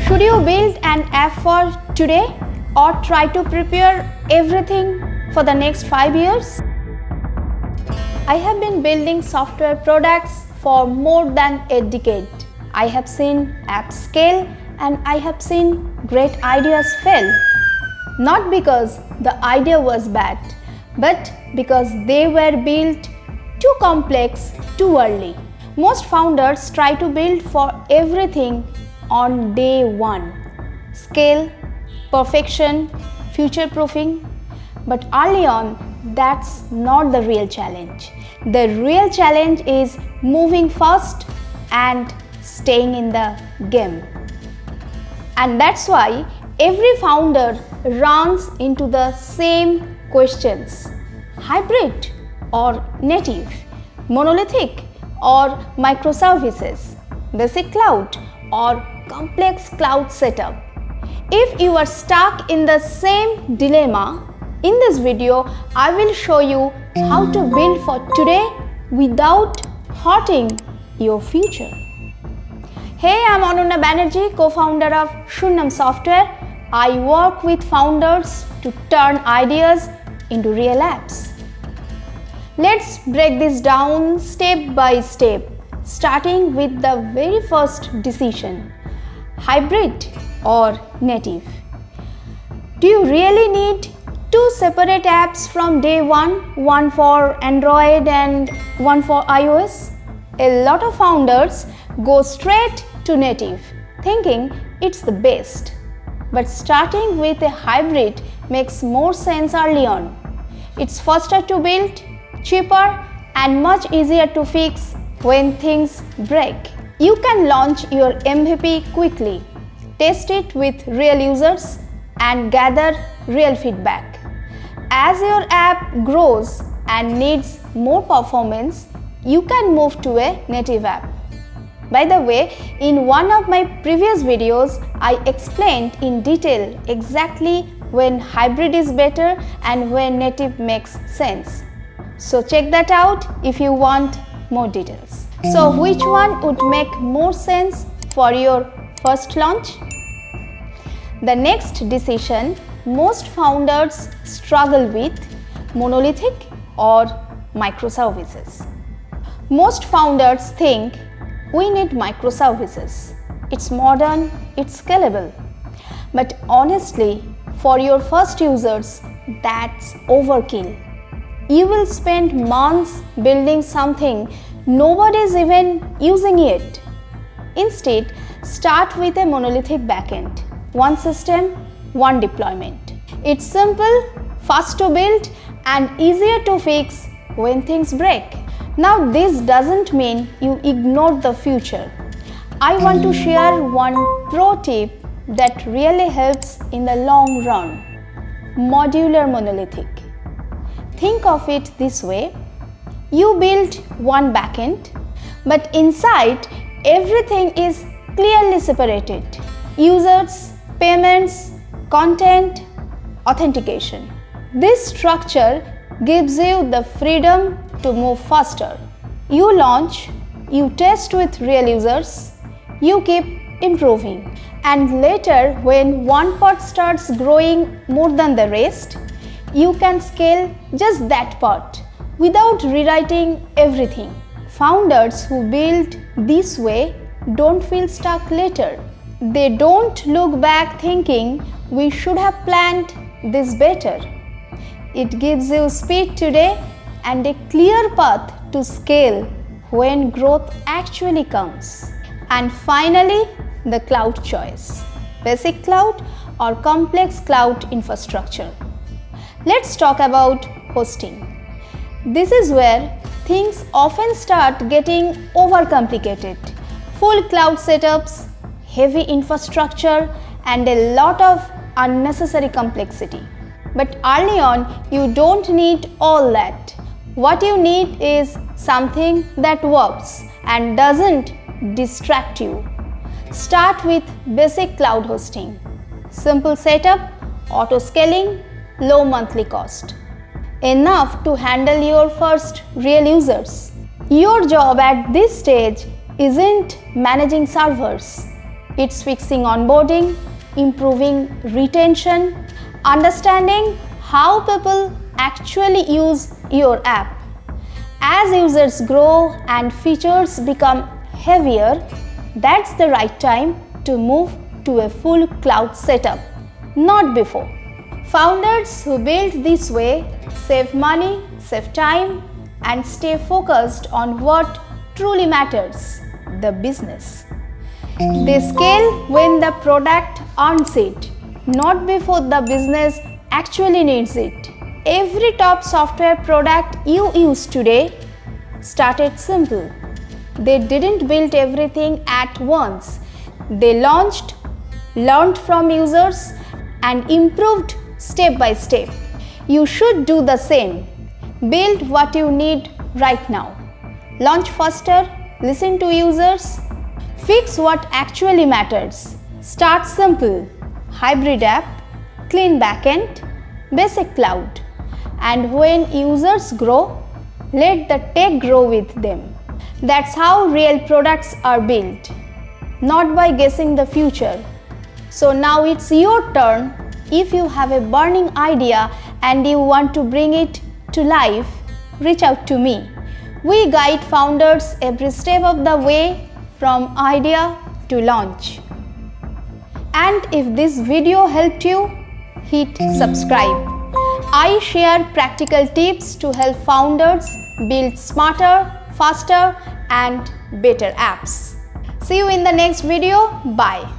Should you build an app for today or try to prepare everything for the next 5 years? I have been building software products for more than a decade. I have seen apps scale and I have seen great ideas fail. Not because the idea was bad, but because they were built too complex too early. Most founders try to build for everything on day one. Scale, perfection, future-proofing. But early on, that's not the real challenge. The real challenge is moving fast and staying in the game. And that's why every founder runs into the same questions. Hybrid or native? Monolithic or microservices? Basic cloud or complex cloud setup? If you are stuck in the same dilemma, in this video, I will show you how to build for today without hurting your future. Hey, I'm Ananya Banerjee, co-founder of Sunyam Software. I work with founders to turn ideas into real apps. Let's break this down step by step, starting with the very first decision: hybrid or native. Do you really need two separate apps from day one for Android and one for iOS? A lot of founders go straight to native, thinking it's the best. But starting with a hybrid makes more sense early on. It's faster to build, cheaper, and much easier to fix when things break. You can launch your MVP quickly, test it with real users, and gather real feedback. As your app grows and needs more performance, you can move to a native app. By the way, in one of my previous videos, I explained in detail exactly when hybrid is better and when native makes sense. So check that out if you want more details. So which one would make more sense for your first launch? The next decision most founders struggle with: monolithic or microservices. Most founders think we need microservices. It's modern, it's scalable. But honestly, for your first users, that's overkill. You will spend months building something nobody's even using yet. Instead, start with a monolithic backend. One system, one deployment. It's simple, fast to build, and easier to fix when things break. Now, this doesn't mean you ignore the future. I want to share one pro tip that really helps in the long run: modular monolithic. Think of it this way: you build one backend, but inside everything is clearly separated: users, payments, content, authentication. This structure gives you the freedom to move faster. You launch, you test with real users, you keep improving. And later, when one part starts growing more than the rest, you can scale just that part without rewriting everything. Founders who build this way don't feel stuck later. They don't look back thinking we should have planned this better. It gives you speed today and a clear path to scale when growth actually comes. And finally, the cloud choice: basic cloud or complex cloud infrastructure. Let's talk about hosting. This is where things often start getting overcomplicated. Full cloud setups, heavy infrastructure, and a lot of unnecessary complexity. But early on, you don't need all that. What you need is something that works and doesn't distract you. Start with basic cloud hosting. Simple setup, auto scaling, low monthly cost. Enough to handle your first real users. Your job at this stage isn't managing servers. It's fixing onboarding, improving retention, understanding how people actually use your app. As users grow and features become heavier, that's the right time to move to a full cloud setup, not before. Founders who build this way save money, save time, and stay focused on what truly matters, the business. They scale when the product earns it, not before the business actually needs it. Every top software product you use today started simple. They didn't build everything at once. They launched, learned from users, and improved step by step. You should do the same. Build what you need right now. Launch faster, listen to users, fix what actually matters. Start simple. Hybrid app, clean backend, basic cloud. And when users grow, let the tech grow with them. That's how real products are built, not by guessing the future. So now it's your turn. If you have a burning idea and you want to bring it to life, reach out to me. We guide founders every step of the way from idea to launch. And if this video helped you, hit subscribe. I share practical tips to help founders build smarter, faster, and better apps. See you in the next video. Bye.